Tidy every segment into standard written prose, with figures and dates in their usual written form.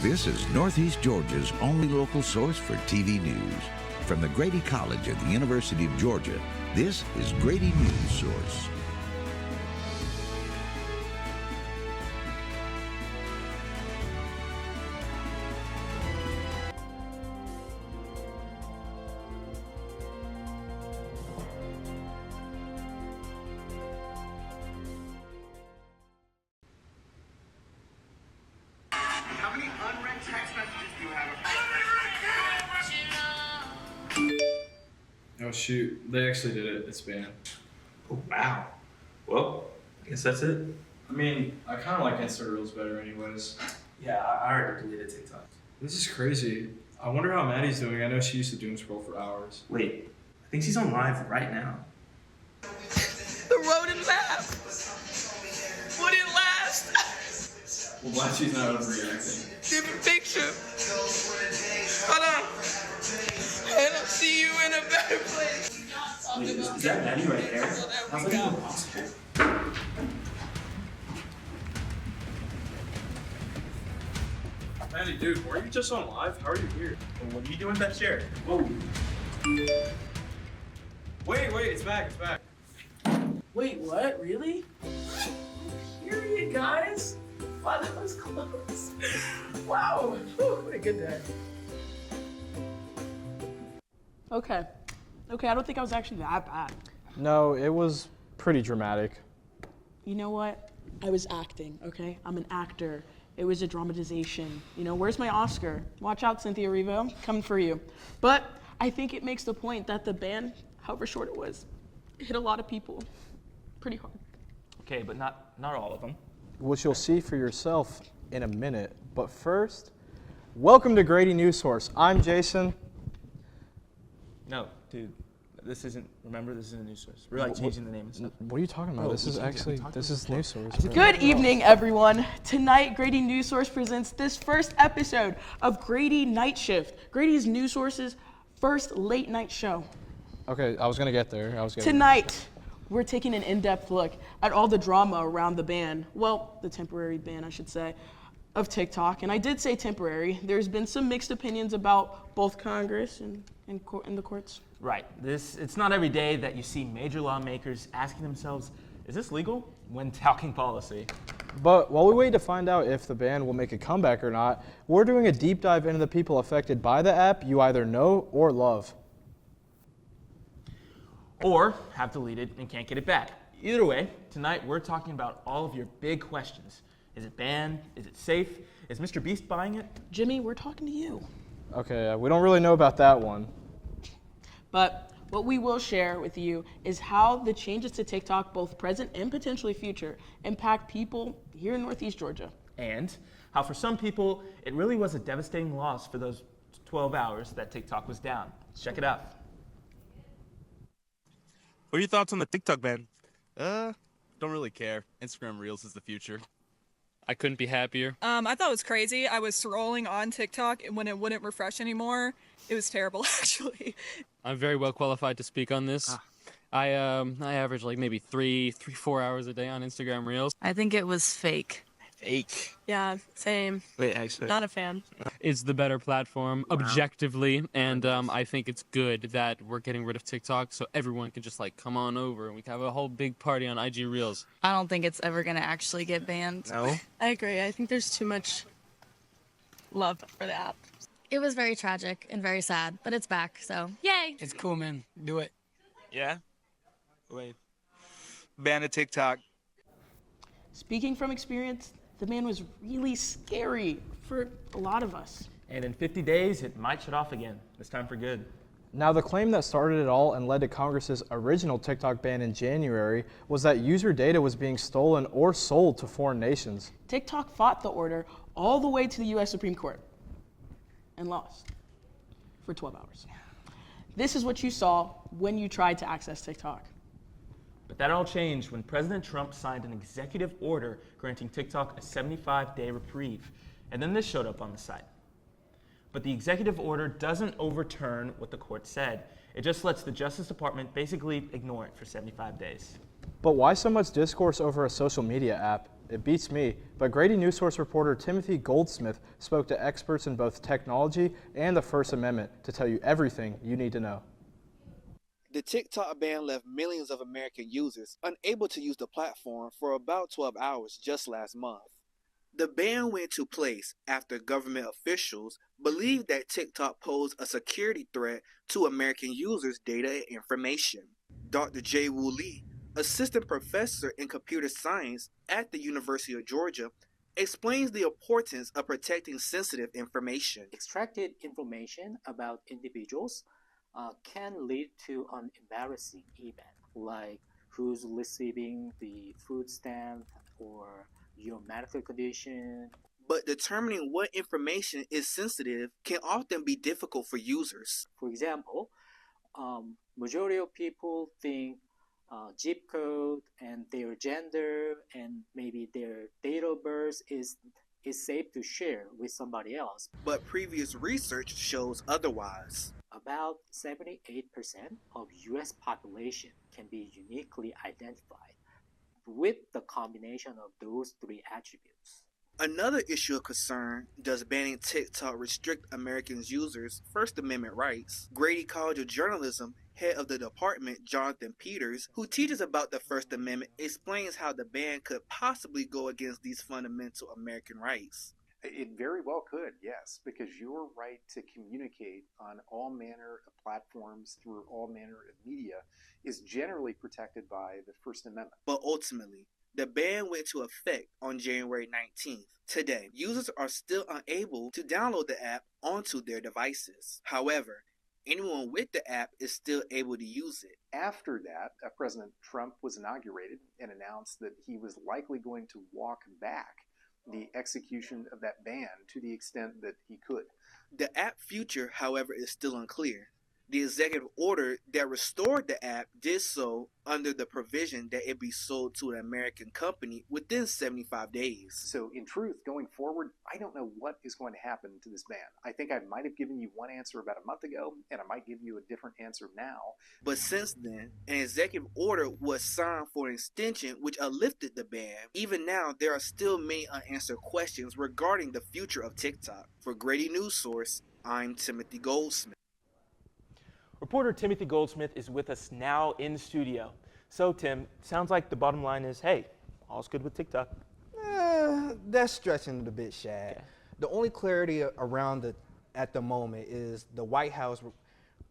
This is Northeast Georgia's only local source for TV news. From the Grady College at the University of Georgia, this is Grady Newsource. How many unread text messages do you have? Oh shoot, they actually did it. It's banned. Oh, wow. Well, I guess that's it. I mean, I kind of like Insta Reels better anyways. Yeah, I already deleted TikTok. This is crazy. I wonder how Maddie's doing. I know she used to doom scroll for hours. Wait, I think she's on live right now. The rodent laugh. Wouldn't last. Well, glad she's not overreacting. Different picture. Hold on. And I'll see you in a better place. Wait, is that Maddie right there? How's that even possible? Maddie, dude, were you just on live? How are you here? Well, what are you doing back there? Whoa. Wait, it's back, it's back. Wait, what? Really? Period, guys. Wow, that was close. Wow. Whew, what a good day. Okay, I don't think I was actually that bad. No, it was pretty dramatic. You know what? I was acting, okay? I'm an actor. It was a dramatization. You know, where's my Oscar? Watch out, Cynthia Erivo, coming for you. But I think it makes the point that the ban, however short it was, hit a lot of people pretty hard. Okay, but not all of them. Which you'll see for yourself in a minute. But first, welcome to Grady Newsource. I'm Jason. No, dude, this isn't, remember, this isn't a news source. We're like changing the name and stuff. What are you talking about? Bro, this is actually, this is Newsource. bro. Good evening, everyone. Tonight, Grady Newsource presents this first episode of Grady Night Shift, Grady's Newsource's first late night show. Okay, I was going to get there. Tonight, we're taking an in-depth look at all the drama around the ban, well, the temporary ban, I should say, of TikTok. And I did say temporary. There's been some mixed opinions about both Congress and the courts. Right. It's not every day that you see major lawmakers asking themselves, is this legal? When talking policy. But while we wait to find out if the ban will make a comeback or not, we're doing a deep dive into the people affected by the app you either know or love. Or have deleted and can't get it back. Either way, tonight we're talking about all of your big questions. Is it banned? Is it safe? Is Mr. Beast buying it? Jimmy, we're talking to you. Okay, we don't really know about that one. But what we will share with you is how the changes to TikTok, both present and potentially future, impact people here in Northeast Georgia. And how for some people, it really was a devastating loss for those 12 hours that TikTok was down. Let's check it out. What are your thoughts on the TikTok ban? Don't really care. Instagram Reels is the future. I couldn't be happier. I thought it was crazy. I was scrolling on TikTok and when it wouldn't refresh anymore, it was terrible actually. I'm very well qualified to speak on this. I average like maybe 4 hours a day on Instagram Reels. I think it was fake. Fake. Yeah, same. Wait, actually. Not a fan. It's the better platform objectively, and I think it's good that we're getting rid of TikTok so everyone can just like come on over and we can have a whole big party on IG Reels. I don't think it's ever gonna actually get banned. No? I agree. I think there's too much love for the app. It was very tragic and very sad, but it's back, so yay! It's cool, man. Do it. Yeah? Wait. Ban a TikTok. Speaking from experience, the ban was really scary for a lot of us. And in 50 days, it might shut off again. This time for good. Now, the claim that started it all and led to Congress's original TikTok ban in January was that user data was being stolen or sold to foreign nations. TikTok fought the order all the way to the US Supreme Court and lost for 12 hours. This is what you saw when you tried to access TikTok. But that all changed when President Trump signed an executive order granting TikTok a 75-day reprieve. And then this showed up on the site. But the executive order doesn't overturn what the court said. It just lets the Justice Department basically ignore it for 75 days. But why so much discourse over a social media app? It beats me, but Grady Newsource reporter Timothy Goldsmith spoke to experts in both technology and the First Amendment to tell you everything you need to know. The TikTok ban left millions of American users unable to use the platform for about 12 hours just last month. The ban went into place after government officials believed that TikTok posed a security threat to American users' data and information. Dr. Jae Woo Lee, assistant professor in computer science at the University of Georgia, explains the importance of protecting sensitive information. Extracted information about individuals can lead to an embarrassing event, like who's receiving the food stamp or your medical condition. But determining what information is sensitive can often be difficult for users. For example, majority of people think zip code and their gender and maybe their date of birth is safe to share with somebody else. But previous research shows otherwise. About 78% of US population can be uniquely identified with the combination of those three attributes. Another issue of concern: does banning TikTok restrict Americans' users' First Amendment rights? Grady College of Journalism head of the department, Jonathan Peters, who teaches about the First Amendment, explains how the ban could possibly go against these fundamental American rights. It very well could, yes, because your right to communicate on all manner of platforms through all manner of media is generally protected by the First Amendment. But ultimately, the ban went into effect on January 19th. Today, users are still unable to download the app onto their devices. However, anyone with the app is still able to use it. After that, President Trump was inaugurated and announced that he was likely going to walk back the execution of that ban to the extent that he could. The app future, however, is still unclear. The executive order that restored the app did so under the provision that it be sold to an American company within 75 days. So in truth, going forward, I don't know what is going to happen to this ban. I think I might have given you one answer about a month ago, and I might give you a different answer now. But since then, an executive order was signed for an extension which lifted the ban. Even now, there are still many unanswered questions regarding the future of TikTok. For Grady Newsource, I'm Timothy Goldsmith. Reporter Timothy Goldsmith is with us now in studio. So, Tim, sounds like the bottom line is, hey, all's good with TikTok. That's stretching it a bit, Shad. Okay. The only clarity around it at the moment is the White House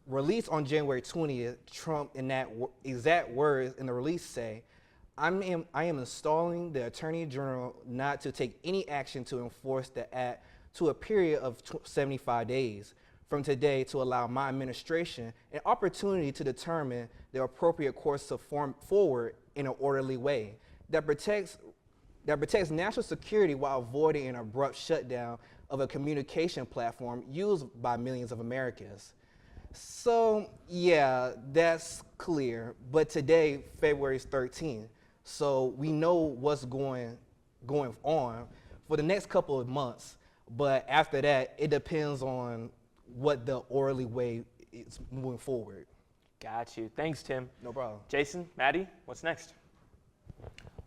released on January 20th, Trump in that exact words in the release say, I am installing the Attorney General not to take any action to enforce the act to a period of 75 days. From today to allow my administration an opportunity to determine the appropriate course to forward in an orderly way that protects national security while avoiding an abrupt shutdown of a communication platform used by millions of Americans. So yeah, that's clear. But today, February 13th, so we know what's going on for the next couple of months. But after that, it depends on what the orderly way is moving forward. Got you. Thanks, Tim. No problem. Jason, Maddie, what's next?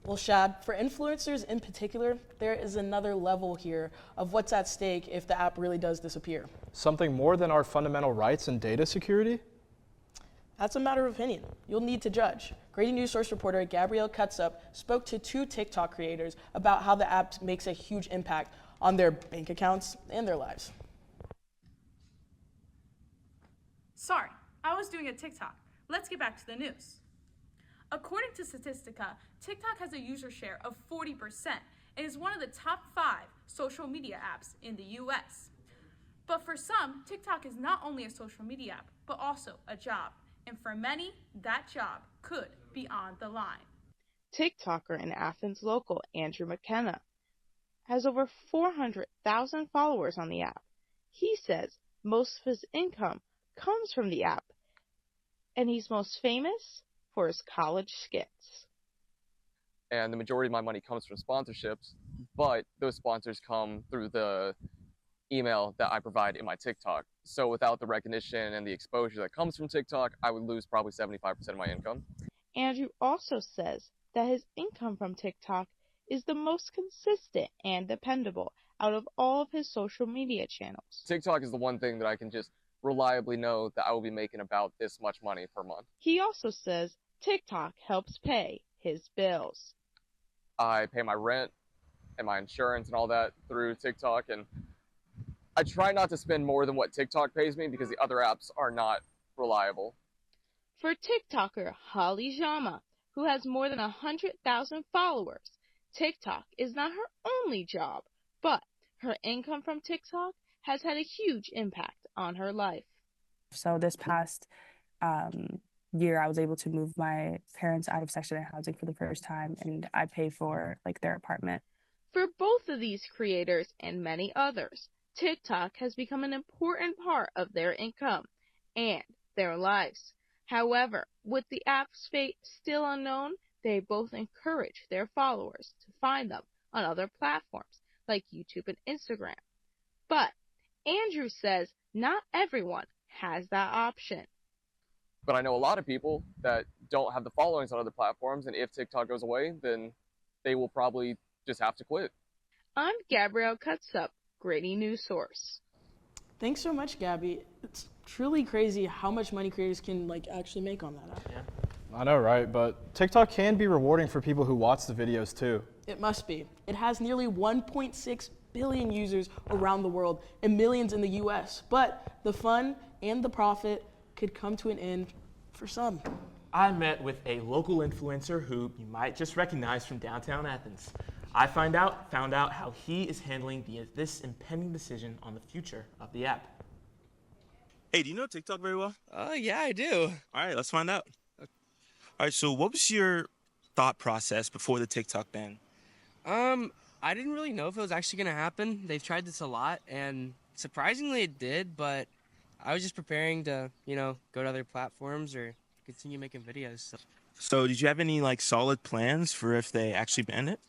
Well, Shad, for influencers in particular, there is another level here of what's at stake if the app really does disappear. Something more than our fundamental rights and data security? That's a matter of opinion. You'll need to judge. Grady Newsource reporter Gabrielle Cutsup spoke to 2 TikTok creators about how the app makes a huge impact on their bank accounts and their lives. Sorry, I was doing a TikTok. Let's get back to the news. According to Statistica, TikTok has a user share of 40% and is one of the top 5 social media apps in the US. But for some, TikTok is not only a social media app, but also a job. And for many, that job could be on the line. TikToker in Athens local, Andrew McKenna, has over 400,000 followers on the app. He says most of his income comes from the app, and he's most famous for his college skits. And the majority of my money comes from sponsorships, but those sponsors come through the email that I provide in my TikTok. So without the recognition and the exposure that comes from TikTok, I would lose probably 75% of my income. Andrew also says that his income from TikTok is the most consistent and dependable out of all of his social media channels. TikTok is the one thing that I can just reliably know that I will be making about this much money per month. He also says TikTok helps pay his bills. I pay my rent and my insurance and all that through TikTok, and I try not to spend more than what TikTok pays me because the other apps are not reliable. For TikToker Holly Jama, who has more than 100,000 followers, TikTok is not her only job, but her income from TikTok has had a huge impact on her life. So this past year, I was able to move my parents out of Section 8 housing for the first time, and I pay for their apartment. For both of these creators and many others, TikTok has become an important part of their income and their lives. However, with the app's fate still unknown, they both encourage their followers to find them on other platforms like YouTube and Instagram. But Andrew says not everyone has that option. But I know a lot of people that don't have the followings on other platforms, and if TikTok goes away, then they will probably just have to quit. I'm Gabrielle Cutsup, Grady Newsource. Thanks so much, Gabby. It's truly crazy how much money creators can actually make on that app. Yeah. I know, right? But TikTok can be rewarding for people who watch the videos too. It must be. It has nearly 1.6 billion users around the world and millions in the US. But the fun and the profit could come to an end for some. I met with a local influencer who you might just recognize from downtown Athens. I found out how he is handling this impending decision on the future of the app. Hey, do you know TikTok very well? Yeah, I do. All right, let's find out. All right, so what was your thought process before the TikTok ban? I didn't really know if it was actually going to happen. They've tried this a lot, and surprisingly it did, but I was just preparing to, go to other platforms or continue making videos. So did you have any solid plans for if they actually banned it?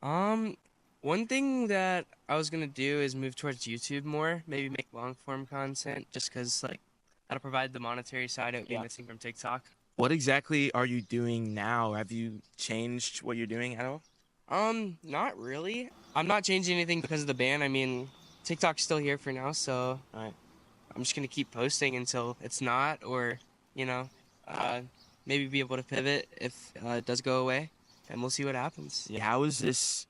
One thing that I was gonna do is move towards YouTube more, maybe make long form content, just because that'll provide the monetary side of being missing from TikTok. What exactly are you doing now? Have you changed what you're doing at all? Not really. I'm not changing anything because of the ban. I mean, TikTok's still here for now, so I'm just gonna keep posting until it's not, or maybe be able to pivot if it does go away, and we'll see what happens. Yeah, how is this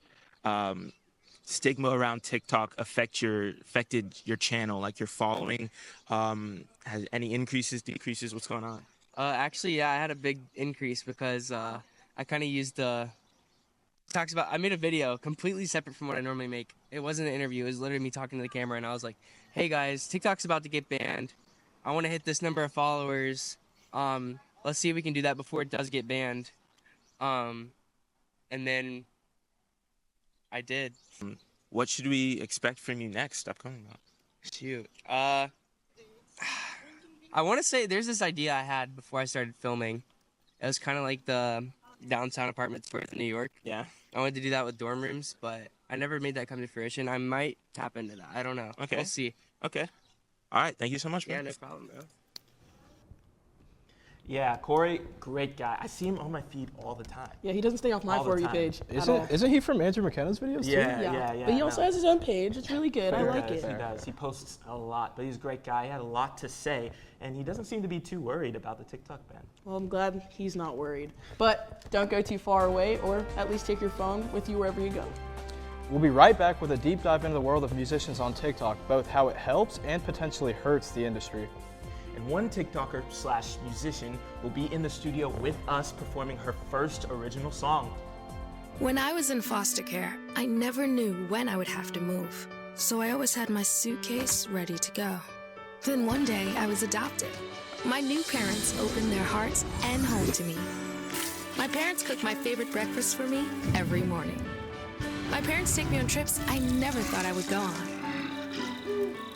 stigma around TikTok affected your channel, your following? Has any increases, decreases? What's going on? Actually, yeah, I had a big increase because I kind of used I made a video completely separate from what I normally make. It wasn't an interview. It was literally me talking to the camera, and I was like, hey guys, TikTok's about to get banned. I want to hit this number of followers. Let's see if we can do that before it does get banned. And then I did. What should we expect from you next, upcoming? Shoot. I want to say there's this idea I had before I started filming. It was kind of like the downtown apartment tours in New York. Yeah. I wanted to do that with dorm rooms, but I never made that come to fruition. I might tap into that. I don't know. Okay. We'll see. Okay. All right. Thank you so much, bro. Yeah, no problem, bro. Yeah, Corey, great guy. I see him on my feed all the time. Yeah, he doesn't stay off my All the For You time. page. Isn't he from Andrew McKenna's videos too? Yeah. But he also has his own page. It's really good. I like it. He does. He posts a lot, but he's a great guy. He had a lot to say, and he doesn't seem to be too worried about the TikTok ban. Well, I'm glad he's not worried. But don't go too far away, or at least take your phone with you wherever you go. We'll be right back with a deep dive into the world of musicians on TikTok, both how it helps and potentially hurts the industry. And one TikToker/musician will be in the studio with us performing her first original song. When I was in foster care, I never knew when I would have to move. So I always had my suitcase ready to go. Then one day I was adopted. My new parents opened their hearts and home to me. My parents cook my favorite breakfast for me every morning. My parents take me on trips I never thought I would go on.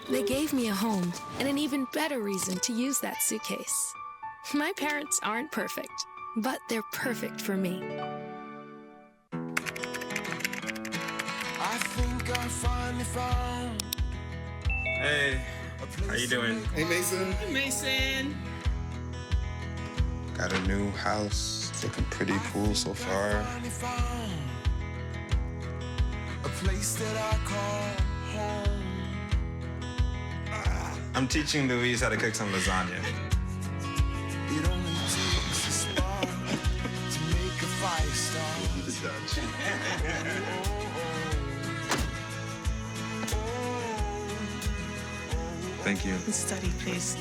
They gave me a home and an even better reason to use that suitcase. My parents aren't perfect, but they're perfect for me. I think I finally found. Hey, how you doing? Hey, Mason. Hey, Mason. Got a new house. It's looking pretty cool so far. place that I call home. I'm teaching Louise how to cook some lasagna. It only takes a spark to make a fire start. Thank you. Study, please.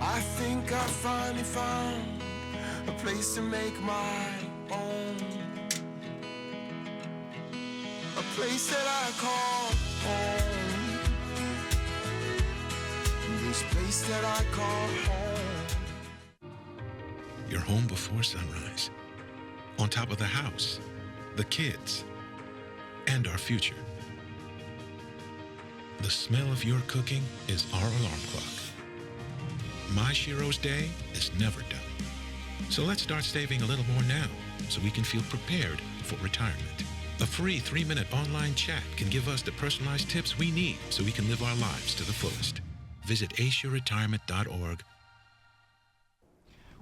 I think I finally found a place to make my own. A place that I call home. This place that I call home. Your home before sunrise. On top of the house, the kids, and our future. The smell of your cooking is our alarm clock. My Shiro's day is never done. So let's start saving a little more now so we can feel prepared for retirement. A free 3-minute online chat can give us the personalized tips we need so we can live our lives to the fullest. Visit aceyourretirement.org.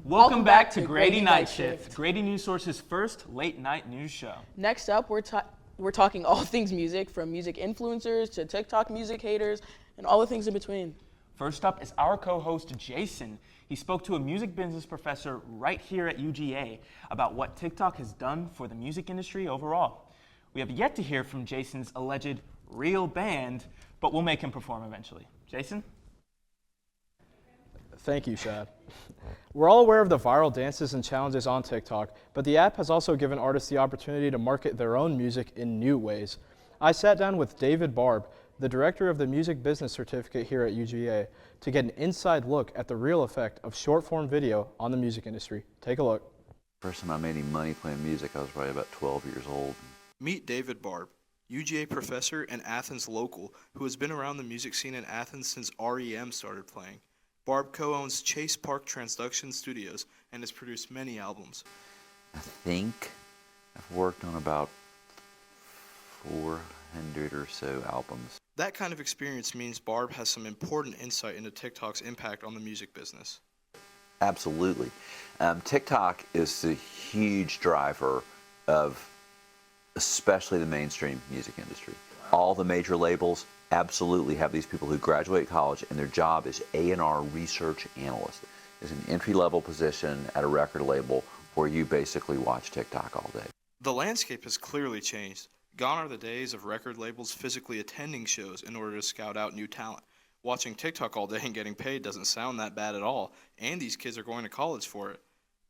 Welcome back to Grady Night Shift, Grady Newsource's first late night news show. Next up, we're talking all things music, from music influencers to TikTok music haters and all the things in between. First up is our co-host, Jason. He spoke to a music business professor right here at UGA about what TikTok has done for the music industry overall. We have yet to hear from Jason's alleged real band, but we'll make him perform eventually. Jason? Thank you, Shad. We're all aware of the viral dances and challenges on TikTok, but the app has also given artists the opportunity to market their own music in new ways. I sat down with David Barb, the director of the Music Business Certificate here at UGA, to get an inside look at the real effect of short-form video on the music industry. Take a look. First time I made any money playing music, I was probably about 12 years old. Meet David Barb, UGA professor and Athens local, who has been around the music scene in Athens since REM started playing. Barb co-owns Chase Park Transduction Studios and has produced many albums. I think I've worked on about 400 or so albums. That kind of experience means Barb has some important insight into TikTok's impact on the music business. Absolutely. TikTok is a huge driver of especially the mainstream music industry. All the major labels absolutely have these people who graduate college and their job is A&R research analyst. It's an entry-level position at a record label where you basically watch TikTok all day. The landscape has clearly changed. Gone are the days of record labels physically attending shows in order to scout out new talent. Watching TikTok all day and getting paid doesn't sound that bad at all, and these kids are going to college for it.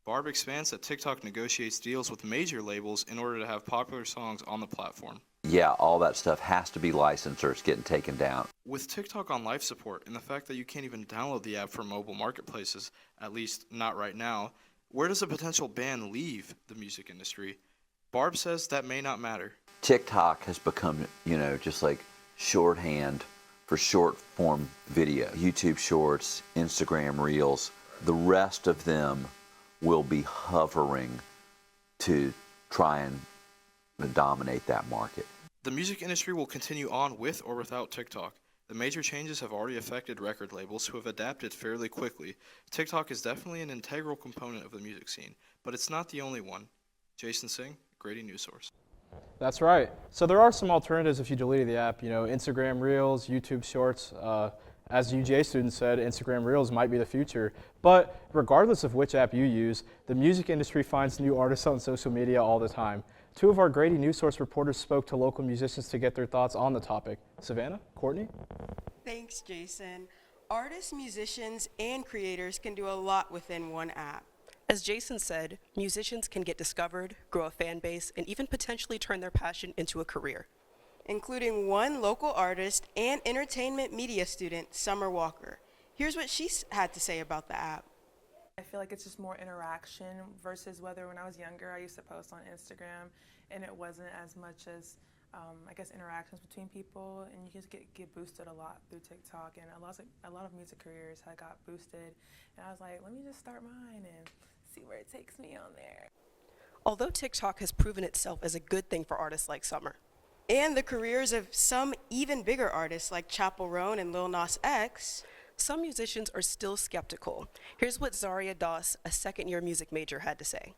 Barb expands that TikTok negotiates deals with major labels in order to have popular songs on the platform. Yeah, all that stuff has to be licensed or it's getting taken down. With TikTok on life support and the fact that you can't even download the app from mobile marketplaces, at least not right now, where does a potential ban leave the music industry? Barb says that may not matter. TikTok has become, just like shorthand for short form video. YouTube Shorts, Instagram Reels, the rest of them will be hovering to try and dominate that market. The music industry will continue on with or without TikTok. The major changes have already affected record labels who have adapted fairly quickly. TikTok is definitely an integral component of the music scene, but it's not the only one. Jason Singh, Grady Newsource. That's right. So there are some alternatives if you deleted the app, Instagram Reels, YouTube Shorts. As UGA students said, Instagram Reels might be the future. But regardless of which app you use, the music industry finds new artists on social media all the time. Two of our Grady Newsource reporters spoke to local musicians to get their thoughts on the topic. Savannah, Courtney? Thanks, Jason. Artists, musicians, and creators can do a lot within one app. As Jason said, musicians can get discovered, grow a fan base, and even potentially turn their passion into a career. Including one local artist and entertainment media student, Summer Walker. Here's what she had to say about the app. I feel like it's just more interaction versus whether when I was younger I used to post on Instagram and it wasn't as much as interactions between people, and you just get boosted a lot through TikTok, and a lot of music careers had got boosted, and I was like, let me just start mine and see where it takes me on there. Although TikTok has proven itself as a good thing for artists like Summer, and the careers of some even bigger artists like Chappell Roan and Lil Nas X, some musicians are still skeptical. Here's what Zaria Doss, a second-year music major, had to say.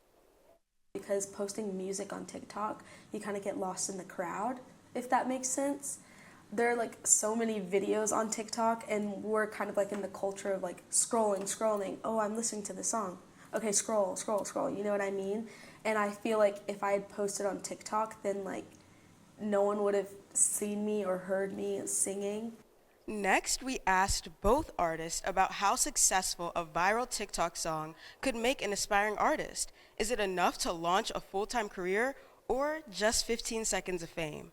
Because posting music on TikTok, you kind of get lost in the crowd, if that makes sense. There are like so many videos on TikTok, and we're kind of like in the culture of like scrolling. Oh, I'm listening to the song. Okay, scroll. You know what I mean? And I feel like if I had posted on TikTok, then like no one would have seen me or heard me singing. Next, we asked both artists about how successful a viral TikTok song could make an aspiring artist. Is it enough to launch a full-time career or just 15 seconds of fame?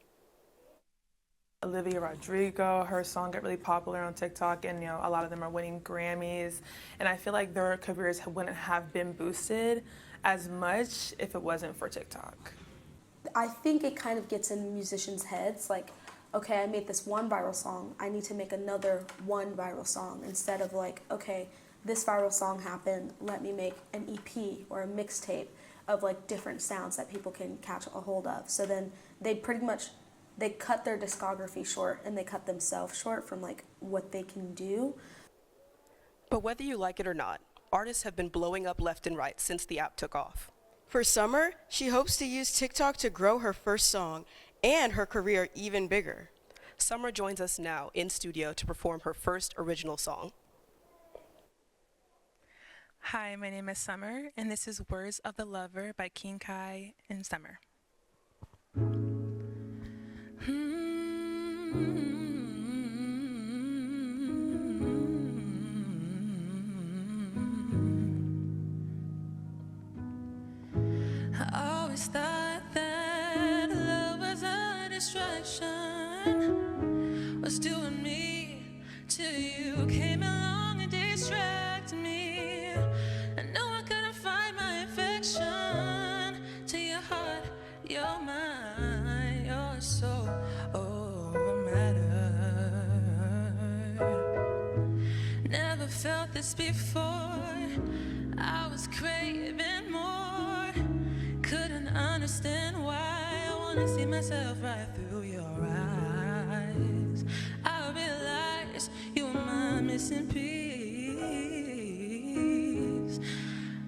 Olivia Rodrigo, her song got really popular on TikTok, and a lot of them are winning Grammys, and I feel like their careers wouldn't have been boosted as much if it wasn't for TikTok. I think it kind of gets in musicians' heads, like, okay, I made this one viral song, I need to make another one viral song, instead of like, okay, this viral song happened, let me make an EP or a mixtape of like different sounds that people can catch a hold of. So then they cut their discography short, and they cut themselves short from like what they can do. But whether you like it or not, artists have been blowing up left and right since the app took off. For Summer, she hopes to use TikTok to grow her first song and her career even bigger. Summer joins us now in studio to perform her first original song. Hi, my name is Summer, and this is Words of the Lover by King Kai and Summer. I always thought that love was a distraction, was doing me till you came along and distracted me. I know I couldn't find my affection to your heart, your mind, your soul, never felt this before. I was craving more, couldn't understand why. I wanna see myself right through your eyes. I realized you were my missing piece.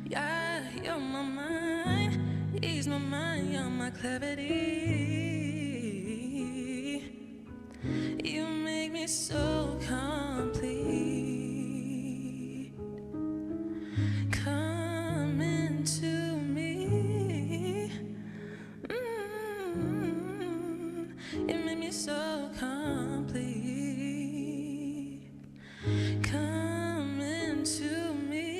Yeah, you're my mind, ease my mind, you're my clarity. You make me so complete. Come into me. You make me so complete. Come into me.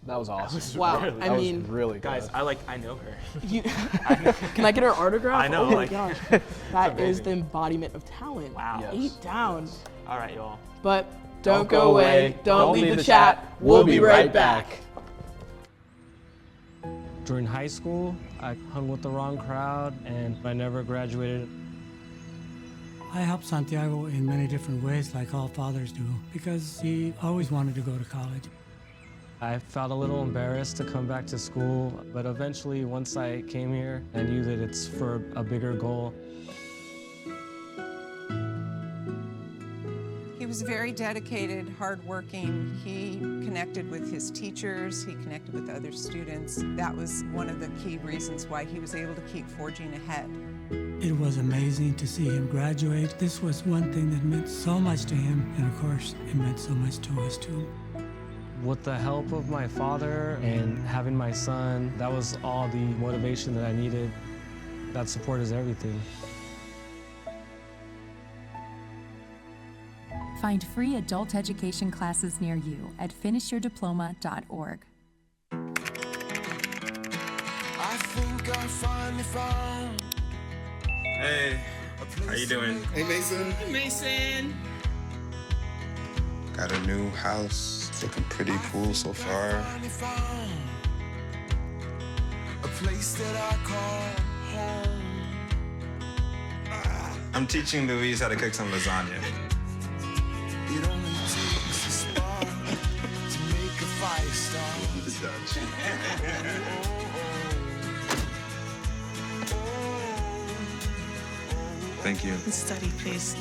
That was awesome. Wow, That I was mean, really good. Guys, I know her. Can I get her autograph? I know, Oh my like, gosh, it's that is amazing. the embodiment of talent. Wow. Yes. 8 down. All right, y'all. But don't go away. Don't leave the chat. We'll be right back. During high school, I hung with the wrong crowd and I never graduated. I helped Santiago in many different ways, like all fathers do, because he always wanted to go to college. I felt a little embarrassed to come back to school, but eventually, once I came here, I knew that it's for a bigger goal. He was very dedicated, hardworking. He connected with his teachers, he connected with other students. That was one of the key reasons why he was able to keep forging ahead. It was amazing to see him graduate. This was one thing that meant so much to him, and of course, it meant so much to us too. With the help of my father and having my son, that was all the motivation that I needed. That support is everything. Find free adult education classes near you at finishyourdiploma.org. I think I finally found. Hey, how you doing? Hey, Mason. Hey, Mason. Got a new house. It's looking pretty cool so far. A place that I call home. I'm teaching Louise how to cook some lasagna. It only takes a spark to make a fire. Thank you. Study, please.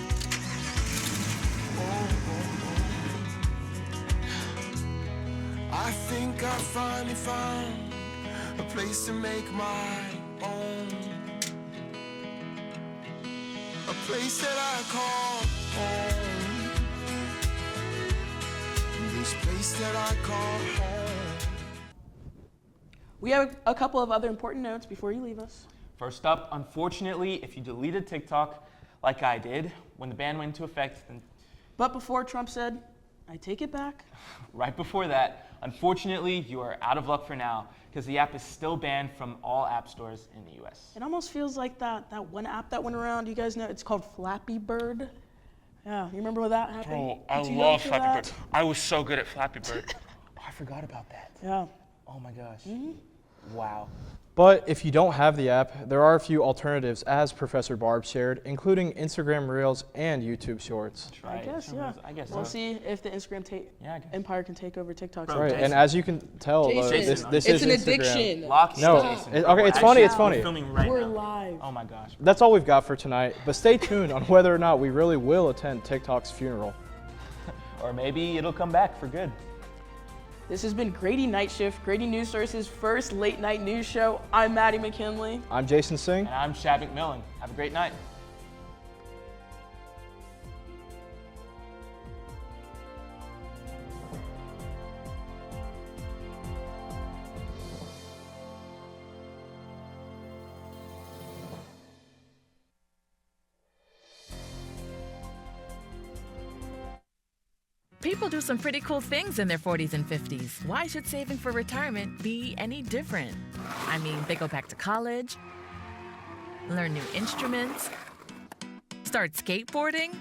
I think I finally found a place to make my own. A place that I call home. This place that I call home. We have a couple of other important notes before you leave us. First up, unfortunately, if you deleted TikTok like I did, when the ban went into effect, then But before Trump said, I take it back. right before that, unfortunately, you are out of luck for now, because the app is still banned from all app stores in the US. It almost feels like that one app that went around. You guys know it's called Flappy Bird. Yeah, you remember when that happened? Bro, I Did you love know Flappy that? Bird. I was so good at Flappy Bird. Oh, I forgot about that. Yeah. Oh my gosh. Mhm. Wow. But if you don't have the app, there are a few alternatives, as Professor Barb shared, including Instagram Reels and YouTube Shorts. I guess, yeah. I guess We'll so. see if the Instagram empire can take over TikTok. Right, and as you can tell, Jason, this it's is an Instagram. addiction. No, Stop. okay, it's funny. It's We're funny. filming right We're now. live. Oh my gosh. That's all we've got for tonight. But stay tuned on whether or not we really will attend TikTok's funeral. Or maybe it'll come back for good. This has been Grady Night Shift, Grady Newsource's first late night news show. I'm Maddie McKinley. I'm Jason Singh. And I'm Shad McMillan. Have a great night. People do some pretty cool things in their 40s and 50s. Why should saving for retirement be any different? I mean, they go back to college, learn new instruments, start skateboarding.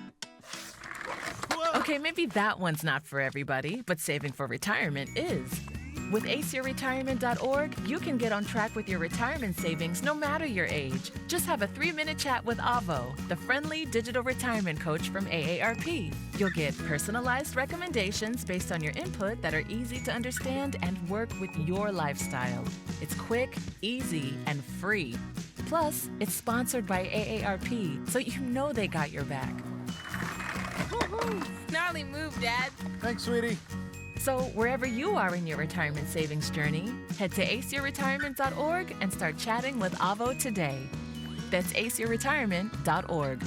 Okay, maybe that one's not for everybody, but saving for retirement is. With aceyourretirement.org, you can get on track with your retirement savings no matter your age. Just have a 3-minute chat with Avo, the friendly digital retirement coach from AARP. You'll get personalized recommendations based on your input that are easy to understand and work with your lifestyle. It's quick, easy, and free. Plus, it's sponsored by AARP, so you know they got your back. Gnarly move, Dad. Thanks, sweetie. So wherever you are in your retirement savings journey, head to aceyourretirement.org and start chatting with Avo today. That's aceyourretirement.org.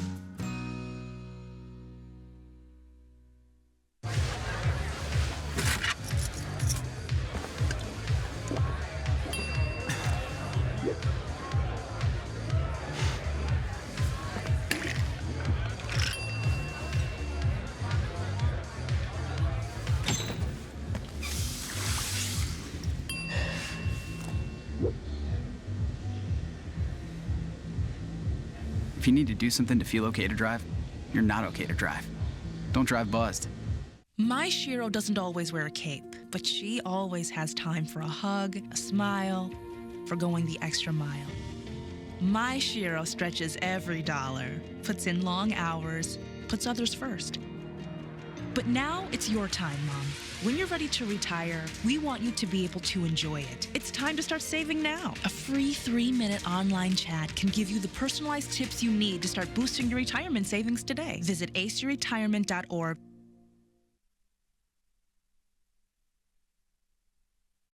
If you need to do something to feel okay to drive, you're not okay to drive. Don't drive buzzed. My Shiro doesn't always wear a cape, but she always has time for a hug, a smile, for going the extra mile. My Shiro stretches every dollar, puts in long hours, puts others first. But now it's your time, Mom. When you're ready to retire, we want you to be able to enjoy it. It's time to start saving now. A free 3-minute online chat can give you the personalized tips you need to start boosting your retirement savings today. Visit aceyourretirement.org